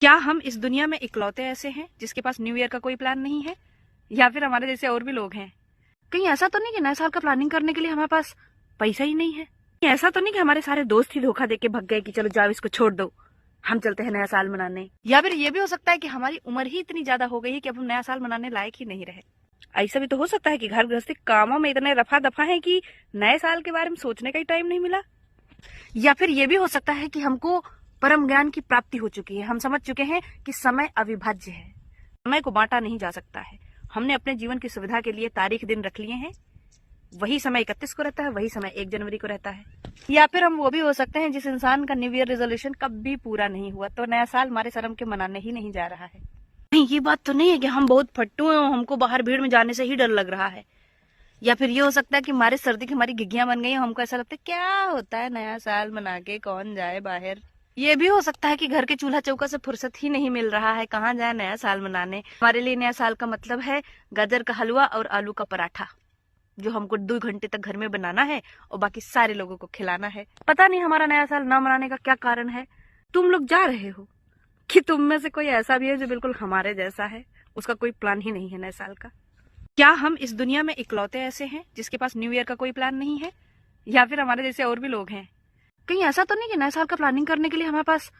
क्या हम इस दुनिया में इकलौते ऐसे हैं जिसके पास न्यू ईयर का कोई प्लान नहीं है, या फिर हमारे जैसे और भी लोग हैं? कहीं ऐसा तो नहीं कि नए साल का प्लानिंग करने के लिए हमारे पास पैसा ही नहीं है? कहीं ऐसा तो नहीं कि हमारे सारे दोस्त ही धोखा देके भग गए कि चलो जाओ इसको छोड़ दो, हम चलते हैं नया साल मनाने? या फिर ये भी हो सकता है कि हमारी उम्र ही इतनी ज्यादा हो गई है कि अब हम नया साल मनाने लायक ही नहीं रहे। ऐसा भी तो हो सकता है कि घर गृहस्थी कामों में इतने रफा दफा है कि नए साल के बारे में सोचने का ही टाइम नहीं मिला। या फिर ये भी हो सकता है कि हमको परम ज्ञान की प्राप्ति हो चुकी है, हम समझ चुके हैं कि समय अविभाज्य है, समय को बांटा नहीं जा सकता है। हमने अपने जीवन की सुविधा के लिए तारीख दिन रख लिए हैं, वही समय 31 को रहता है, वही समय 1 जनवरी को रहता है। या फिर हम वो भी हो सकते हैं जिस इंसान का न्यू ईयर रेजोल्यूशन कभी पूरा नहीं हुआ, तो नया साल हमारे शर्म के मनाने ही नहीं जा रहा है। नहीं, ये बात तो नहीं है कि हम बहुत फट्टू हैं और हमको बाहर भीड़ में जाने से ही डर लग रहा है। या फिर ये हो सकता है कि हमारे सर्दी की हमारी घिघियां बन गई हैं, हमको ऐसा लगता है क्या होता है नया साल मना के, कौन जाए बाहर। ये भी हो सकता है कि घर के चूल्हा चौका से फुर्सत ही नहीं मिल रहा है, कहाँ जाए नया साल मनाने। हमारे लिए नया साल का मतलब है गाजर का हलवा और आलू का पराठा, जो हमको 2 घंटे तक घर में बनाना है और बाकी सारे लोगों को खिलाना है। पता नहीं हमारा नया साल ना मनाने का क्या कारण है। तुम लोग जा रहे हो कि तुम में से कोई ऐसा भी है जो बिल्कुल हमारे जैसा है, उसका कोई प्लान ही नहीं है नए साल का? क्या हम इस दुनिया में इकलौते ऐसे हैं जिसके पास न्यू ईयर का कोई प्लान नहीं है, या फिर हमारे जैसे और भी लोग हैं? कहीं ऐसा तो नहीं कि नए साल का प्लानिंग करने के लिए हमारे पास